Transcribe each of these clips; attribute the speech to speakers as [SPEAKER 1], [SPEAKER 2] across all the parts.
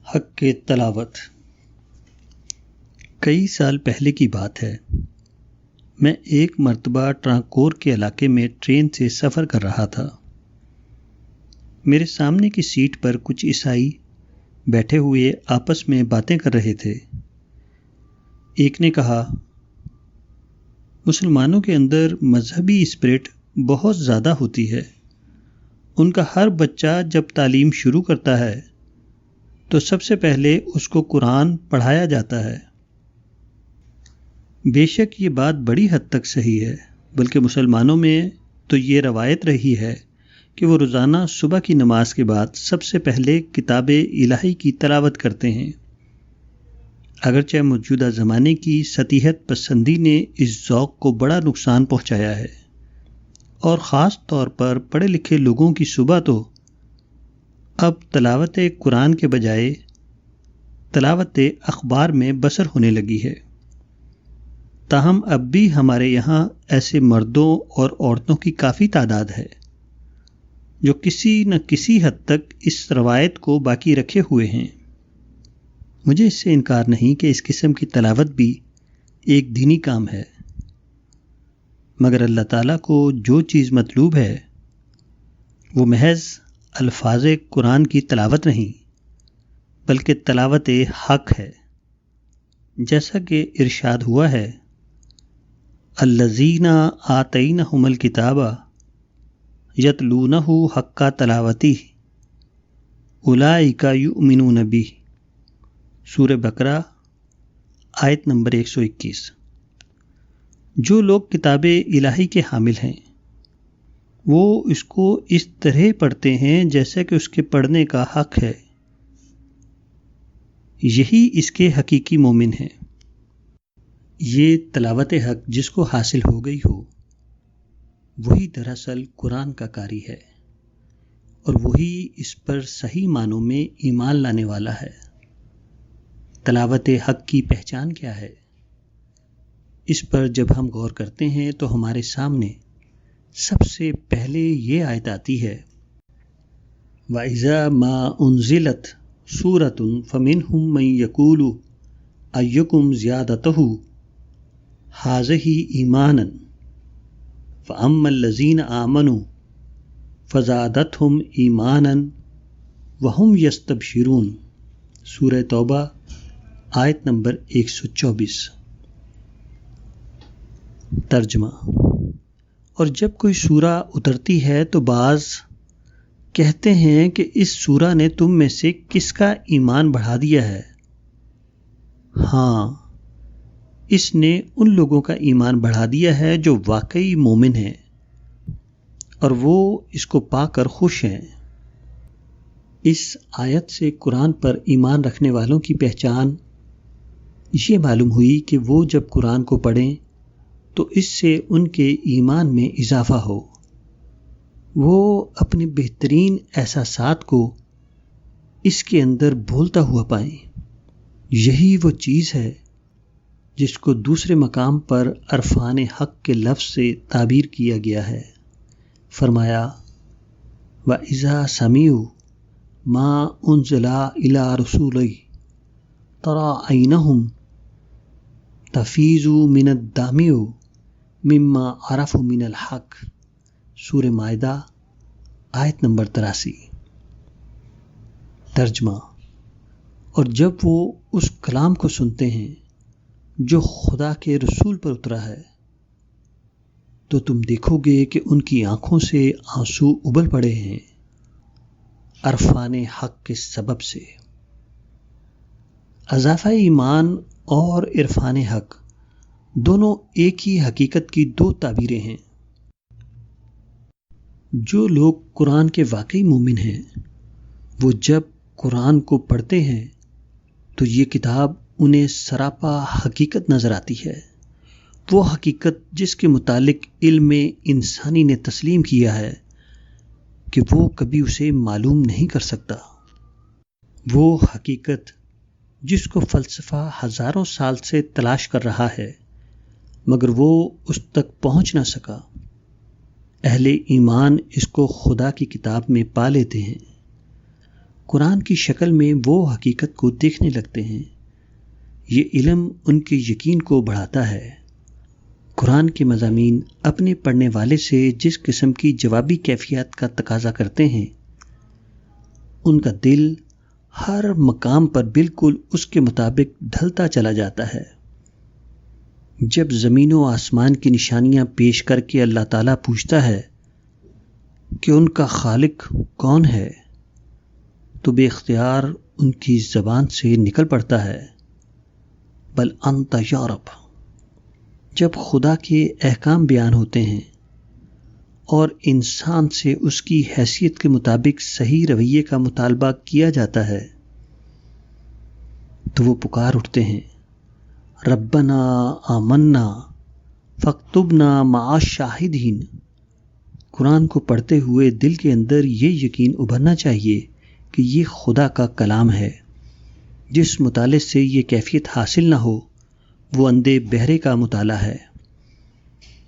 [SPEAKER 1] حق کے تلاوت۔ کئی سال پہلے کی بات ہے، میں ایک مرتبہ ٹرانکور کے علاقے میں ٹرین سے سفر کر رہا تھا۔ میرے سامنے کی سیٹ پر کچھ عیسائی بیٹھے ہوئے آپس میں باتیں کر رہے تھے۔ ایک نے کہا، مسلمانوں کے اندر مذہبی اسپرٹ بہت زیادہ ہوتی ہے۔ ان کا ہر بچہ جب تعلیم شروع کرتا ہے تو سب سے پہلے اس کو قرآن پڑھایا جاتا ہے۔ بے شک یہ بات بڑی حد تک صحیح ہے، بلکہ مسلمانوں میں تو یہ روایت رہی ہے کہ وہ روزانہ صبح کی نماز کے بعد سب سے پہلے کتاب الہی کی تلاوت کرتے ہیں۔ اگرچہ موجودہ زمانے کی سطحیت پسندی نے اس ذوق کو بڑا نقصان پہنچایا ہے، اور خاص طور پر پڑھے لکھے لوگوں کی صبح تو اب تلاوت قرآن کے بجائے تلاوت اخبار میں بسر ہونے لگی ہے۔ تاہم اب بھی ہمارے یہاں ایسے مردوں اور عورتوں کی کافی تعداد ہے جو کسی نہ کسی حد تک اس روایت کو باقی رکھے ہوئے ہیں۔ مجھے اس سے انکار نہیں کہ اس قسم کی تلاوت بھی ایک دینی کام ہے، مگر اللہ تعالیٰ کو جو چیز مطلوب ہے وہ محض الفاظ قرآن کی تلاوت نہیں، بلکہ تلاوت حق ہے۔ جیسا کہ ارشاد ہوا ہے، الذین آتینہم الکتاب یتلونہ حق تلاوتہ اولئک یؤمنون بہ، سورہ بقرہ آیت نمبر 121۔ جو لوگ کتاب الہی کے حامل ہیں وہ اس کو اس طرح پڑھتے ہیں جیسے کہ اس کے پڑھنے کا حق ہے۔ یہی اس کے حقیقی مومن ہیں۔ یہ تلاوت حق جس کو حاصل ہو گئی ہو، وہی دراصل قرآن کا قاری ہے، اور وہی اس پر صحیح معنوں میں ایمان لانے والا ہے۔ تلاوت حق کی پہچان کیا ہے؟ اس پر جب ہم غور کرتے ہیں تو ہمارے سامنے سب سے پہلے یہ آیت آتی ہے، وَإِذَا مَا أُنزِلَتْ سُورَةٌ فَمِنْهُمْ مَنْ يَقُولُ أَيُّكُمْ زِيَادَتُهُ هَٰذِهِ إِيمَانًا فَأَمَّا الَّذِينَ آمَنُوا فَزَادَتْهُمْ إِيمَانًا وَهُمْ يَسْتَبْشِرُونَ، سورہ توبہ آیت نمبر 124۔ ترجمہ: اور جب کوئی سورہ اترتی ہے تو بعض کہتے ہیں کہ اس سورہ نے تم میں سے کس کا ایمان بڑھا دیا ہے؟ ہاں، اس نے ان لوگوں کا ایمان بڑھا دیا ہے جو واقعی مومن ہیں، اور وہ اس کو پا کر خوش ہیں۔ اس آیت سے قرآن پر ایمان رکھنے والوں کی پہچان یہ معلوم ہوئی کہ وہ جب قرآن کو پڑھیں تو اس سے ان کے ایمان میں اضافہ ہو، وہ اپنے بہترین احساسات کو اس کے اندر بھولتا ہوا پائیں۔ یہی وہ چیز ہے جس کو دوسرے مقام پر عرفان حق کے لفظ سے تعبیر کیا گیا ہے۔ فرمایا، وَإِذَا سَمِعُوا مَا أُنزِلَ إِلَىٰ رَسُولِهِ تَرَىٰ عَيْنَهُمْ تَفِيضُ مِنَ الدَّمْعِ مِمَّا عَرَفُوا مِنَ الْحَقِّ، سورہ مائدہ آیت نمبر 83۔ ترجمہ: اور جب وہ اس کلام کو سنتے ہیں جو خدا کے رسول پر اترا ہے تو تم دیکھو گے کہ ان کی آنکھوں سے آنسو ابل پڑے ہیں، عرفان حق کے سبب سے۔ اضافہ ایمان اور عرفان حق دونوں ایک ہی حقیقت کی دو تعبیریں ہیں۔ جو لوگ قرآن کے واقعی مومن ہیں وہ جب قرآن کو پڑھتے ہیں تو یہ کتاب انہیں سراپا حقیقت نظر آتی ہے، وہ حقیقت جس کے متعلق علم انسانی نے تسلیم کیا ہے کہ وہ کبھی اسے معلوم نہیں کر سکتا، وہ حقیقت جس کو فلسفہ ہزاروں سال سے تلاش کر رہا ہے مگر وہ اس تک پہنچ نہ سکا۔ اہل ایمان اس کو خدا کی کتاب میں پا لیتے ہیں، قرآن کی شکل میں وہ حقیقت کو دیکھنے لگتے ہیں۔ یہ علم ان کے یقین کو بڑھاتا ہے۔ قرآن کے مضامین اپنے پڑھنے والے سے جس قسم کی جوابی کیفیت کا تقاضا کرتے ہیں، ان کا دل ہر مقام پر بالکل اس کے مطابق ڈھلتا چلا جاتا ہے۔ جب زمین و آسمان کی نشانیاں پیش کر کے اللہ تعالیٰ پوچھتا ہے کہ ان کا خالق کون ہے، تو بے اختیار ان کی زبان سے نکل پڑتا ہے، بل انت یا رب۔ جب خدا کے احکام بیان ہوتے ہیں اور انسان سے اس کی حیثیت کے مطابق صحیح رویے کا مطالبہ کیا جاتا ہے تو وہ پکار اٹھتے ہیں، ربنا آمنا فاکتبنا مع الشاہدین۔ قرآن کو پڑھتے ہوئے دل کے اندر یہ یقین ابھرنا چاہیے کہ یہ خدا کا کلام ہے۔ جس مطالعے سے یہ کیفیت حاصل نہ ہو وہ اندھے بہرے کا مطالعہ ہے۔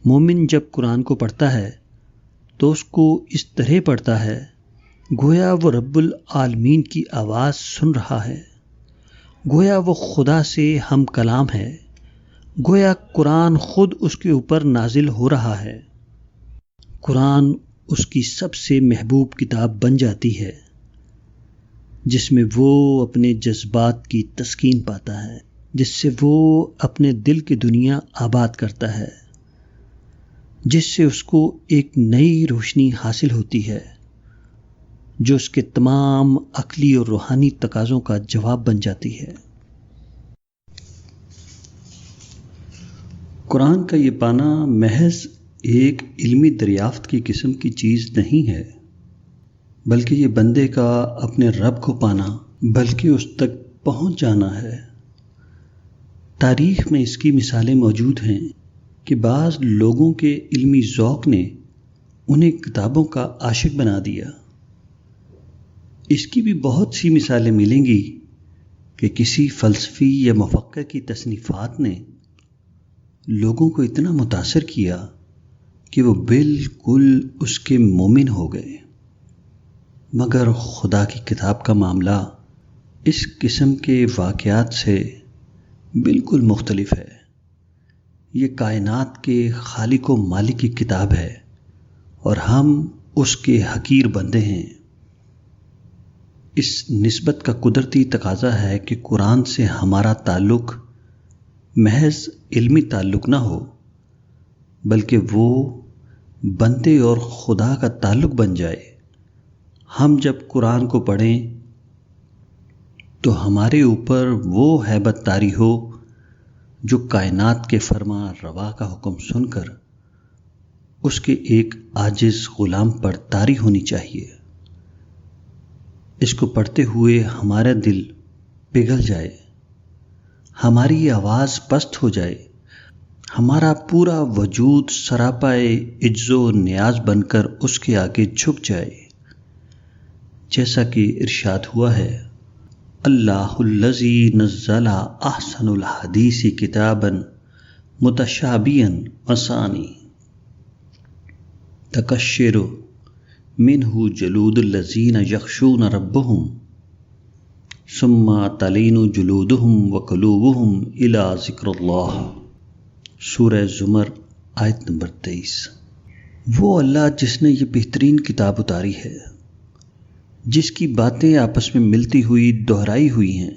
[SPEAKER 1] مومن جب قرآن کو پڑھتا ہے تو اس کو اس طرح پڑھتا ہے گویا وہ رب العالمین کی آواز سن رہا ہے، گویا وہ خدا سے ہم کلام ہے، گویا قرآن خود اس کے اوپر نازل ہو رہا ہے۔ قرآن اس کی سب سے محبوب کتاب بن جاتی ہے، جس میں وہ اپنے جذبات کی تسکین پاتا ہے، جس سے وہ اپنے دل کی دنیا آباد کرتا ہے، جس سے اس کو ایک نئی روشنی حاصل ہوتی ہے جو اس کے تمام عقلی اور روحانی تقاضوں کا جواب بن جاتی ہے۔ قرآن کا یہ پانا محض ایک علمی دریافت کی قسم کی چیز نہیں ہے، بلکہ یہ بندے کا اپنے رب کو پانا، بلکہ اس تک پہنچ جانا ہے۔ تاریخ میں اس کی مثالیں موجود ہیں کہ بعض لوگوں کے علمی ذوق نے انہیں کتابوں کا عاشق بنا دیا۔ اس کی بھی بہت سی مثالیں ملیں گی کہ کسی فلسفی یا مفکر کی تصنیفات نے لوگوں کو اتنا متاثر کیا کہ وہ بالکل اس کے مومن ہو گئے۔ مگر خدا کی کتاب کا معاملہ اس قسم کے واقعات سے بالکل مختلف ہے۔ یہ کائنات کے خالق و مالک کی کتاب ہے اور ہم اس کے حقیر بندے ہیں۔ اس نسبت کا قدرتی تقاضا ہے کہ قرآن سے ہمارا تعلق محض علمی تعلق نہ ہو، بلکہ وہ بندے اور خدا کا تعلق بن جائے۔ ہم جب قرآن کو پڑھیں تو ہمارے اوپر وہ ہیبت طاری ہو جو کائنات کے فرما روا کا حکم سن کر اس کے ایک عاجز غلام پر طاری ہونی چاہیے۔ اس کو پڑھتے ہوئے ہمارا دل پگھل جائے، ہماری آواز پست ہو جائے، ہمارا پورا وجود سراپائے عجز و نیاز بن کر اس کے آگے جھک جائے، جیسا کہ ارشاد ہوا ہے، اللہ الذی نزل احسن الحدیث کتابا متشابہا مثانی تقشعر منہ جلود الذین یخشون ربهم ثم تلین جلودهم وقلوبهم الی ذکر اللہ۔ سورہ زمر آیت نمبر 23۔ وہ اللہ جس نے یہ بہترین کتاب اتاری ہے، جس کی باتیں آپس میں ملتی ہوئی دہرائی ہوئی ہیں،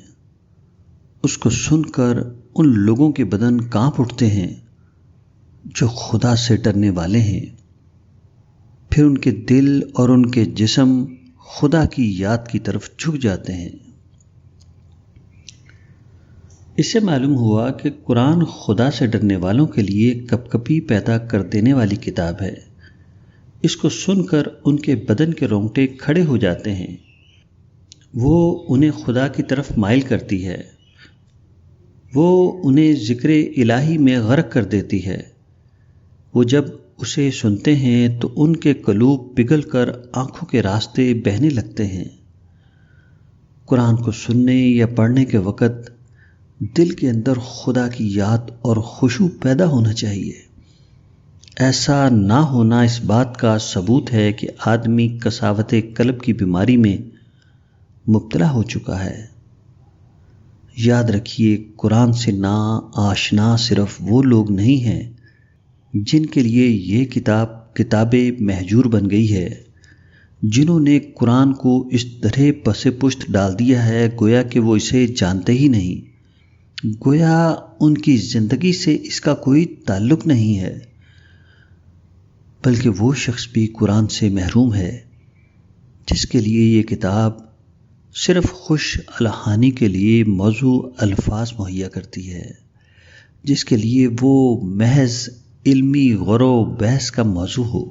[SPEAKER 1] اس کو سن کر ان لوگوں کے بدن کانپ اٹھتے ہیں جو خدا سے ڈرنے والے ہیں، پھر ان کے دل اور ان کے جسم خدا کی یاد کی طرف جھک جاتے ہیں۔ اس سے معلوم ہوا کہ قرآن خدا سے ڈرنے والوں کے لیے کپ کپی پیدا کر دینے والی کتاب ہے۔ اس کو سن کر ان کے بدن کے رونگٹے کھڑے ہو جاتے ہیں، وہ انہیں خدا کی طرف مائل کرتی ہے، وہ انہیں ذکر الہی میں غرق کر دیتی ہے۔ وہ جب اسے سنتے ہیں تو ان کے قلوب پگھل کر آنکھوں کے راستے بہنے لگتے ہیں۔ قرآن کو سننے یا پڑھنے کے وقت دل کے اندر خدا کی یاد اور خشوع پیدا ہونا چاہیے۔ ایسا نہ ہونا اس بات کا ثبوت ہے کہ آدمی کساوت قلب کی بیماری میں مبتلا ہو چکا ہے۔ یاد رکھیے، قرآن سے نا آشنا صرف وہ لوگ نہیں ہیں جن کے لیے یہ کتاب مہجور بن گئی ہے، جنہوں نے قرآن کو اس طرح پس پشت ڈال دیا ہے گویا کہ وہ اسے جانتے ہی نہیں، گویا ان کی زندگی سے اس کا کوئی تعلق نہیں ہے، بلکہ وہ شخص بھی قرآن سے محروم ہے جس کے لیے یہ کتاب صرف خوش الحانی کے لیے موضوع الفاظ مہیا کرتی ہے، جس کے لیے وہ محض علمی غور و بحث کا موضوع ہو،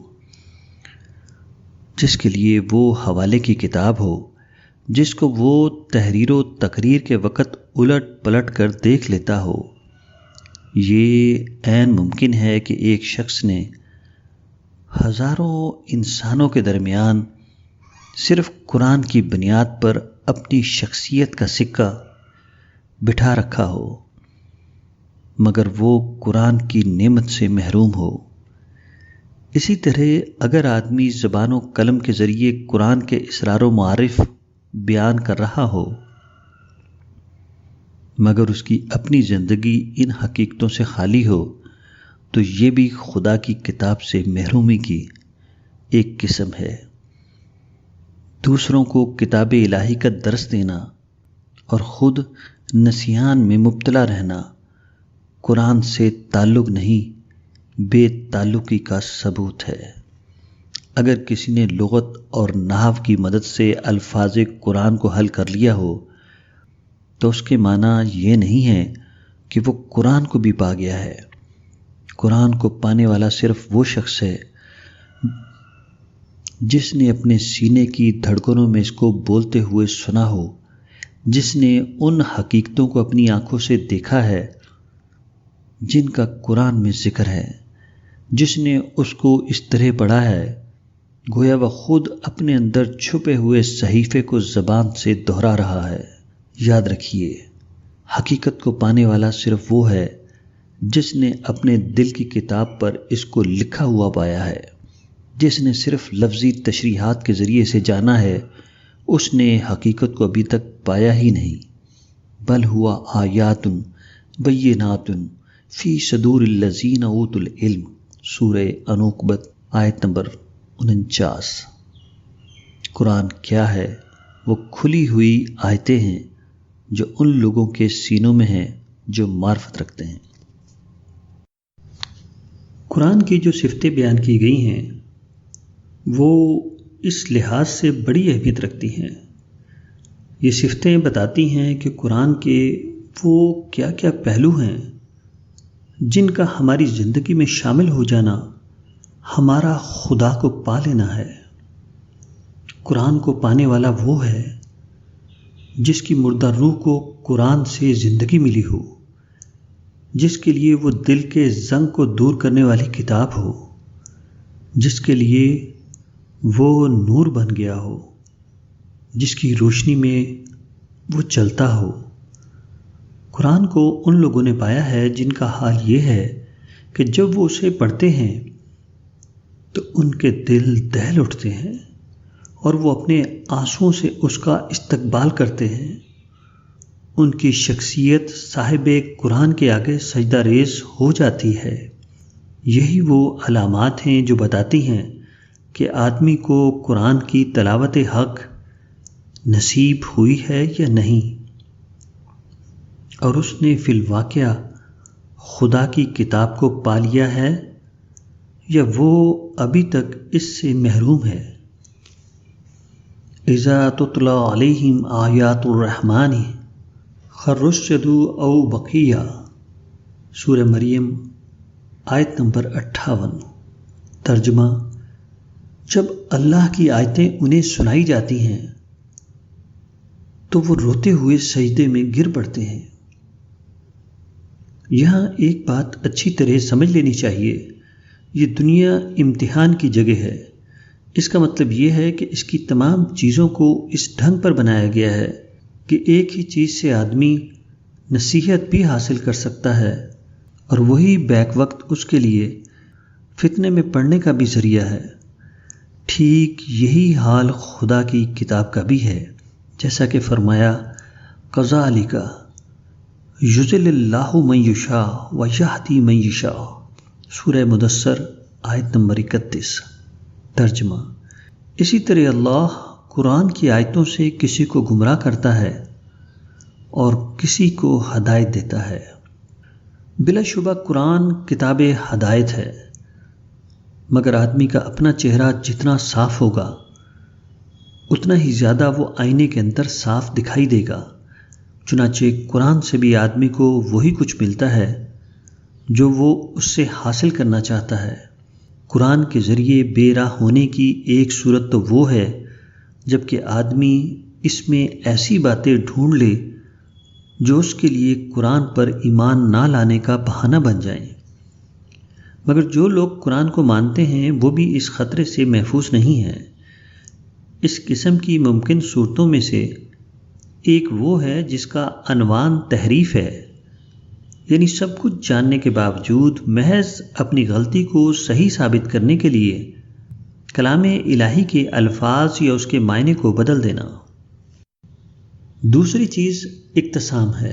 [SPEAKER 1] جس کے لیے وہ حوالے کی کتاب ہو، جس کو وہ تحریر و تقریر کے وقت الٹ پلٹ کر دیکھ لیتا ہو۔ یہ عین ممکن ہے کہ ایک شخص نے ہزاروں انسانوں کے درمیان صرف قرآن کی بنیاد پر اپنی شخصیت کا سکہ بٹھا رکھا ہو، مگر وہ قرآن کی نعمت سے محروم ہو۔ اسی طرح اگر آدمی زبان و قلم کے ذریعے قرآن کے اسرار و معارف بیان کر رہا ہو، مگر اس کی اپنی زندگی ان حقیقتوں سے خالی ہو، تو یہ بھی خدا کی کتاب سے محرومی کی ایک قسم ہے۔ دوسروں کو کتاب الہی کا درس دینا اور خود نسیان میں مبتلا رہنا قرآن سے تعلق نہیں، بے تعلقی کا ثبوت ہے۔ اگر کسی نے لغت اور نحو کی مدد سے الفاظ قرآن کو حل کر لیا ہو تو اس کے معنی یہ نہیں ہے کہ وہ قرآن کو بھی پا گیا ہے۔ قرآن کو پانے والا صرف وہ شخص ہے جس نے اپنے سینے کی دھڑکنوں میں اس کو بولتے ہوئے سنا ہو، جس نے ان حقیقتوں کو اپنی آنکھوں سے دیکھا ہے جن کا قرآن میں ذکر ہے، جس نے اس کو اس طرح پڑھا ہے گویا وہ خود اپنے اندر چھپے ہوئے صحیفے کو زبان سے دہرا رہا ہے۔ یاد رکھیے، حقیقت کو پانے والا صرف وہ ہے جس نے اپنے دل کی کتاب پر اس کو لکھا ہوا پایا ہے۔ جس نے صرف لفظی تشریحات کے ذریعے سے جانا ہے، اس نے حقیقت کو ابھی تک پایا ہی نہیں۔ بل ہوا آیات بینات فی صدور الذین اوتوا العلم، سورہ عنکبوت آیت نمبر 49۔ قرآن کیا ہے؟ وہ کھلی ہوئی آیتیں ہیں جو ان لوگوں کے سینوں میں ہیں جو معرفت رکھتے ہیں۔ قرآن کی جو صفتیں بیان کی گئی ہیں وہ اس لحاظ سے بڑی اہمیت رکھتی ہیں۔ یہ صفتیں بتاتی ہیں کہ قرآن کے وہ کیا کیا پہلو ہیں جن کا ہماری زندگی میں شامل ہو جانا ہمارا خدا کو پا لینا ہے۔ قرآن کو پانے والا وہ ہے جس کی مردہ روح کو قرآن سے زندگی ملی ہو، جس کے لیے وہ دل کے زنگ کو دور کرنے والی کتاب ہو، جس کے لیے وہ نور بن گیا ہو، جس کی روشنی میں وہ چلتا ہو۔ قرآن کو ان لوگوں نے پایا ہے جن کا حال یہ ہے کہ جب وہ اسے پڑھتے ہیں تو ان کے دل دہل اٹھتے ہیں اور وہ اپنے آنسوؤں سے اس کا استقبال کرتے ہیں۔ ان کی شخصیت صاحب قرآن کے آگے سجدہ ریز ہو جاتی ہے۔ یہی وہ علامات ہیں جو بتاتی ہیں کہ آدمی کو قرآن کی تلاوت حق نصیب ہوئی ہے یا نہیں، اور اس نے فی الواقعہ خدا کی کتاب کو پا لیا ہے یا وہ ابھی تک اس سے محروم ہے۔ اذا تتلی علیہم آیات الرحمن خروا سجدا او بکیا، سورہ مریم آیت نمبر 58۔ ترجمہ: جب اللہ کی آیتیں انہیں سنائی جاتی ہیں تو وہ روتے ہوئے سجدے میں گر پڑتے ہیں۔ یہاں ایک بات اچھی طرح سمجھ لینی چاہیے، یہ دنیا امتحان کی جگہ ہے۔ اس کا مطلب یہ ہے کہ اس کی تمام چیزوں کو اس ڈھنگ پر بنایا گیا ہے کہ ایک ہی چیز سے آدمی نصیحت بھی حاصل کر سکتا ہے، اور وہی بیک وقت اس کے لیے فتنے میں پڑنے کا بھی ذریعہ ہے۔ ٹھیک یہی حال خدا کی کتاب کا بھی ہے، جیسا کہ فرمایا کذالک یضل اللہ من یشاء ویہدی من یشاء، سورہ مدثر آیت نمبر 31۔ ترجمہ: اسی طرح اللہ قرآن کی آیتوں سے کسی کو گمراہ کرتا ہے اور کسی کو ہدایت دیتا ہے۔ بلا شبہ قرآن کتاب ہدایت ہے، مگر آدمی کا اپنا چہرہ جتنا صاف ہوگا اتنا ہی زیادہ وہ آئینے کے اندر صاف دکھائی دے گا۔ چنانچہ قرآن سے بھی آدمی کو وہی کچھ ملتا ہے جو وہ اس سے حاصل کرنا چاہتا ہے۔ قرآن کے ذریعے بے راہ ہونے کی ایک صورت تو وہ ہے جبکہ آدمی اس میں ایسی باتیں ڈھونڈ لے جو اس کے لیے قرآن پر ایمان نہ لانے کا بہانہ بن جائیں۔ مگر جو لوگ قرآن کو مانتے ہیں وہ بھی اس خطرے سے محفوظ نہیں ہیں۔ اس قسم کی ممکن صورتوں میں سے ایک وہ ہے جس کا عنوان تحریف ہے، یعنی سب کچھ جاننے کے باوجود محض اپنی غلطی کو صحیح ثابت کرنے کے لیے کلام الہی کے الفاظ یا اس کے معنی کو بدل دینا۔ دوسری چیز اقتسام ہے۔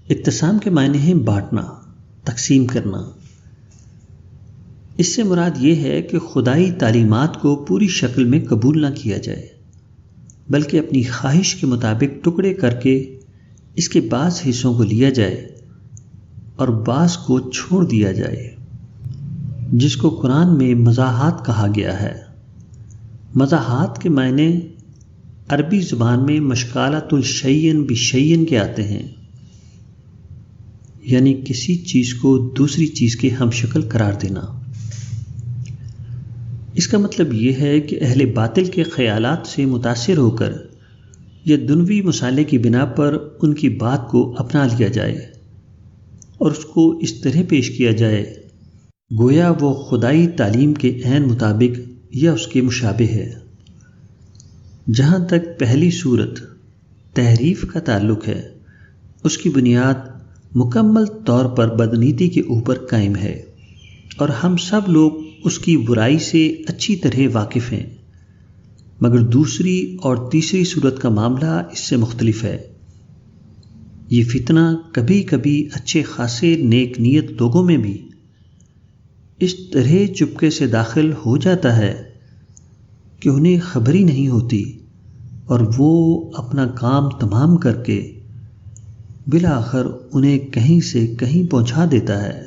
[SPEAKER 1] اقتسام کے معنی ہیں بانٹنا، تقسیم کرنا۔ اس سے مراد یہ ہے کہ خدائی تعلیمات کو پوری شکل میں قبول نہ کیا جائے، بلکہ اپنی خواہش کے مطابق ٹکڑے کر کے اس کے بعض حصوں کو لیا جائے اور بعض کو چھوڑ دیا جائے، جس کو قرآن میں مزاحات کہا گیا ہے۔ مزاحات کے معنی عربی زبان میں مشغالۃ الشیء بشیء کے آتے ہیں، یعنی کسی چیز کو دوسری چیز کے ہم شکل قرار دینا۔ اس کا مطلب یہ ہے کہ اہل باطل کے خیالات سے متاثر ہو کر یا دنوی مصالحے کی بنا پر ان کی بات کو اپنا لیا جائے اور اس کو اس طرح پیش کیا جائے گویا وہ خدائی تعلیم کے عین مطابق یا اس کے مشابہ ہے۔ جہاں تک پہلی صورت تحریف کا تعلق ہے، اس کی بنیاد مکمل طور پر بدنیتی کے اوپر قائم ہے اور ہم سب لوگ اس کی برائی سے اچھی طرح واقف ہیں، مگر دوسری اور تیسری صورت کا معاملہ اس سے مختلف ہے۔ یہ فتنہ کبھی کبھی اچھے خاصے نیک نیت لوگوں میں بھی اس طرح چپکے سے داخل ہو جاتا ہے کہ انہیں خبر ہی نہیں ہوتی اور وہ اپنا کام تمام کر کے بالآخر انہیں کہیں سے کہیں پہنچا دیتا ہے۔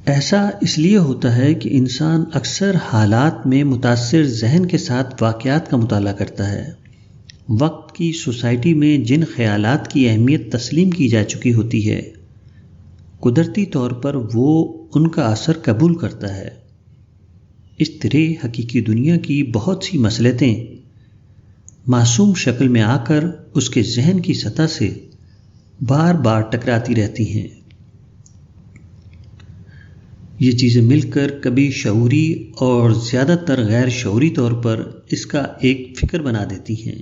[SPEAKER 1] ایسا اس لیے ہوتا ہے کہ انسان اکثر حالات میں متاثر ذہن کے ساتھ واقعات کا مطالعہ کرتا ہے۔ وقت کی سوسائٹی میں جن خیالات کی اہمیت تسلیم کی جا چکی ہوتی ہے، قدرتی طور پر وہ ان کا اثر قبول کرتا ہے۔ اس طرح حقیقی دنیا کی بہت سی مصلحتیں معصوم شکل میں آ کر اس کے ذہن کی سطح سے بار بار ٹکراتی رہتی ہیں۔ یہ چیزیں مل کر کبھی شعوری اور زیادہ تر غیر شعوری طور پر اس کا ایک فکر بنا دیتی ہیں۔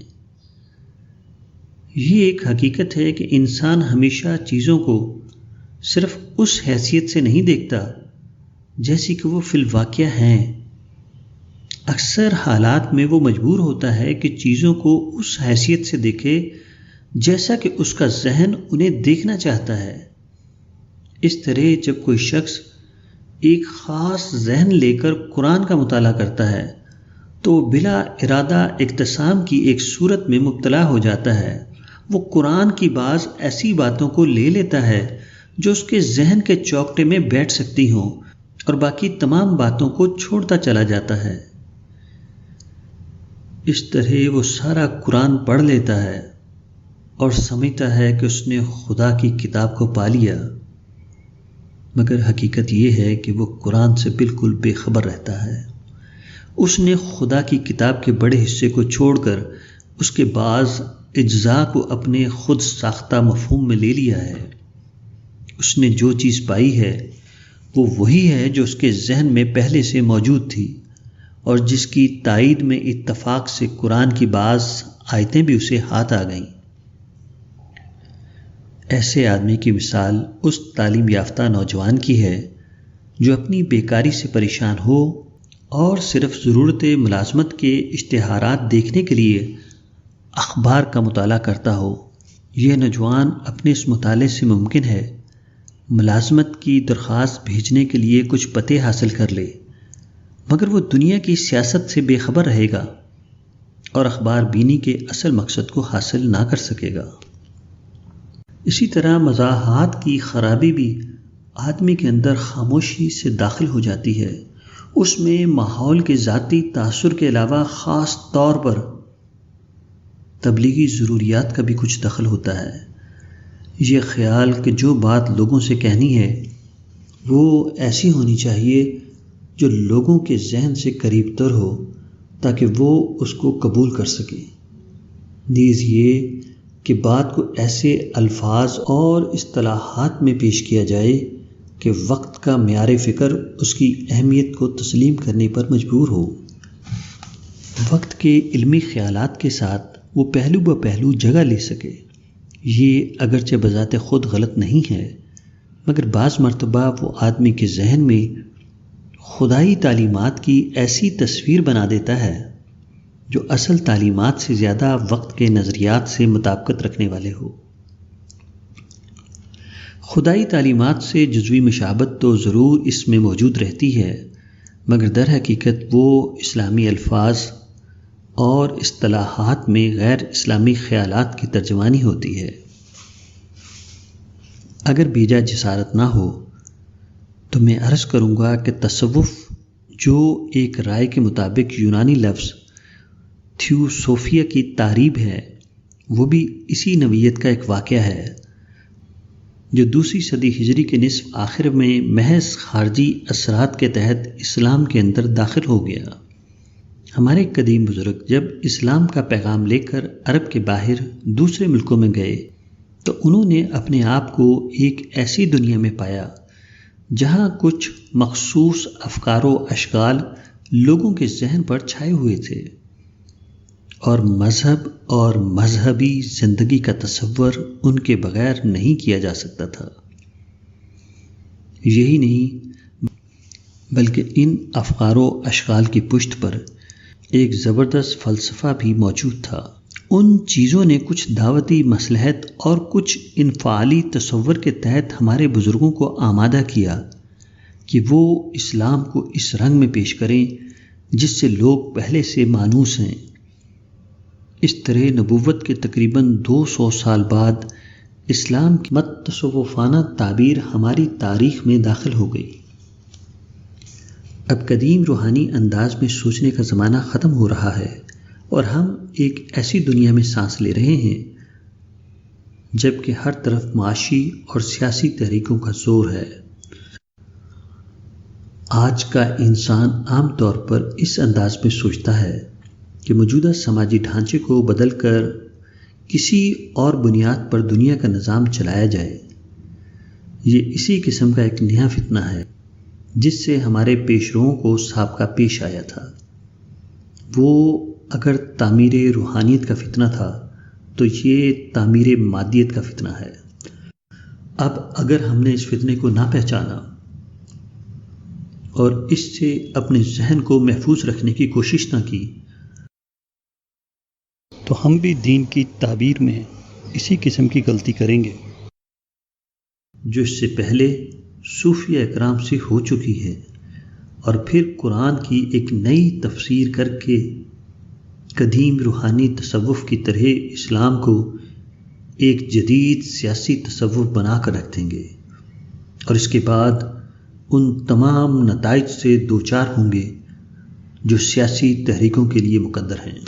[SPEAKER 1] یہ ایک حقیقت ہے کہ انسان ہمیشہ چیزوں کو صرف اس حیثیت سے نہیں دیکھتا جیسی کہ وہ فی الواقع ہیں۔ اکثر حالات میں وہ مجبور ہوتا ہے کہ چیزوں کو اس حیثیت سے دیکھے جیسا کہ اس کا ذہن انہیں دیکھنا چاہتا ہے۔ اس طرح جب کوئی شخص ایک خاص ذہن لے کر قرآن کا مطالعہ کرتا ہے تو بلا ارادہ اقتسام کی ایک صورت میں مبتلا ہو جاتا ہے۔ وہ قرآن کی بعض ایسی باتوں کو لے لیتا ہے جو اس کے ذہن کے چوکٹے میں بیٹھ سکتی ہوں اور باقی تمام باتوں کو چھوڑتا چلا جاتا ہے۔ اس طرح وہ سارا قرآن پڑھ لیتا ہے اور سمجھتا ہے کہ اس نے خدا کی کتاب کو پا لیا، مگر حقیقت یہ ہے کہ وہ قرآن سے بالکل بے خبر رہتا ہے۔ اس نے خدا کی کتاب کے بڑے حصے کو چھوڑ کر اس کے بعض اجزاء کو اپنے خود ساختہ مفہوم میں لے لیا ہے۔ اس نے جو چیز پائی ہے وہ وہی ہے جو اس کے ذہن میں پہلے سے موجود تھی اور جس کی تائید میں اتفاق سے قرآن کی بعض آیتیں بھی اسے ہاتھ آ گئیں۔ ایسے آدمی کی مثال اس تعلیم یافتہ نوجوان کی ہے جو اپنی بیکاری سے پریشان ہو اور صرف ضرورت ملازمت کے اشتہارات دیکھنے کے لیے اخبار کا مطالعہ کرتا ہو، یہ نوجوان اپنے اس مطالعے سے ممکن ہے ملازمت کی درخواست بھیجنے کے لیے کچھ پتے حاصل کر لے، مگر وہ دنیا کی سیاست سے بے خبر رہے گا اور اخبار بینی کے اصل مقصد کو حاصل نہ کر سکے گا۔ اسی طرح مزاحات کی خرابی بھی آدمی کے اندر خاموشی سے داخل ہو جاتی ہے۔ اس میں ماحول کے ذاتی تاثر کے علاوہ خاص طور پر تبلیغی ضروریات کا بھی کچھ دخل ہوتا ہے۔ یہ خیال کہ جو بات لوگوں سے کہنی ہے وہ ایسی ہونی چاہیے جو لوگوں کے ذہن سے قریب تر ہو تاکہ وہ اس کو قبول کر سکیں، نیز یہ کہ بات کو ایسے الفاظ اور اصطلاحات میں پیش کیا جائے کہ وقت کا معیار فکر اس کی اہمیت کو تسلیم کرنے پر مجبور ہو۔ وقت کے علمی خیالات کے ساتھ وہ پہلو بہ پہلو جگہ لے سکے۔ یہ اگرچہ بذات خود غلط نہیں ہے، مگر بعض مرتبہ وہ آدمی کے ذہن میں خدائی تعلیمات کی ایسی تصویر بنا دیتا ہے جو اصل تعلیمات سے زیادہ وقت کے نظریات سے مطابقت رکھنے والے ہو۔ خدائی تعلیمات سے جزوی مشابہت تو ضرور اس میں موجود رہتی ہے، مگر در حقیقت وہ اسلامی الفاظ اور اصطلاحات میں غیر اسلامی خیالات کی ترجمانی ہوتی ہے۔ اگر بیجا جسارت نہ ہو تو میں عرض کروں گا کہ تصوف جو ایک رائے کے مطابق یونانی لفظ تھیوسوفیا کی تعریب ہے، وہ بھی اسی نوعیت کا ایک واقعہ ہے جو دوسری صدی ہجری کے نصف آخر میں محض خارجی اثرات کے تحت اسلام کے اندر داخل ہو گیا۔ ہمارے قدیم بزرگ جب اسلام کا پیغام لے کر عرب کے باہر دوسرے ملکوں میں گئے تو انہوں نے اپنے آپ کو ایک ایسی دنیا میں پایا جہاں کچھ مخصوص افکار و اشکال لوگوں کے ذہن پر چھائے ہوئے تھے، اور مذہب اور مذہبی زندگی کا تصور ان کے بغیر نہیں کیا جا سکتا تھا۔ یہی نہیں بلکہ ان افکار و اشکال کی پشت پر ایک زبردست فلسفہ بھی موجود تھا۔ ان چیزوں نے کچھ دعوتی مصلحت اور کچھ انفعالی تصور کے تحت ہمارے بزرگوں کو آمادہ کیا کہ وہ اسلام کو اس رنگ میں پیش کریں جس سے لوگ پہلے سے مانوس ہیں۔ اس طرح نبوت کے تقریباً 200 سال بعد اسلام کی مت تصوفانہ تعبیر ہماری تاریخ میں داخل ہو گئی۔ اب قدیم روحانی انداز میں سوچنے کا زمانہ ختم ہو رہا ہے اور ہم ایک ایسی دنیا میں سانس لے رہے ہیں جب کہ ہر طرف معاشی اور سیاسی تحریکوں کا زور ہے۔ آج کا انسان عام طور پر اس انداز میں سوچتا ہے کہ موجودہ سماجی ڈھانچے کو بدل کر کسی اور بنیاد پر دنیا کا نظام چلایا جائے۔ یہ اسی قسم کا ایک نیا فتنہ ہے جس سے ہمارے پیشروؤں کو سابقہ پیش آیا تھا۔ وہ اگر تعمیر روحانیت کا فتنہ تھا تو یہ تعمیر مادیت کا فتنہ ہے۔ اب اگر ہم نے اس فتنے کو نہ پہچانا اور اس سے اپنے ذہن کو محفوظ رکھنے کی کوشش نہ کی تو ہم بھی دین کی تعبیر میں اسی قسم کی غلطی کریں گے جو اس سے پہلے صوفیہ اکرام سے ہو چکی ہے، اور پھر قرآن کی ایک نئی تفسیر کر کے قدیم روحانی تصوف کی طرح اسلام کو ایک جدید سیاسی تصوف بنا کر رکھ دیں گے، اور اس کے بعد ان تمام نتائج سے دوچار ہوں گے جو سیاسی تحریکوں کے لیے مقدر ہیں۔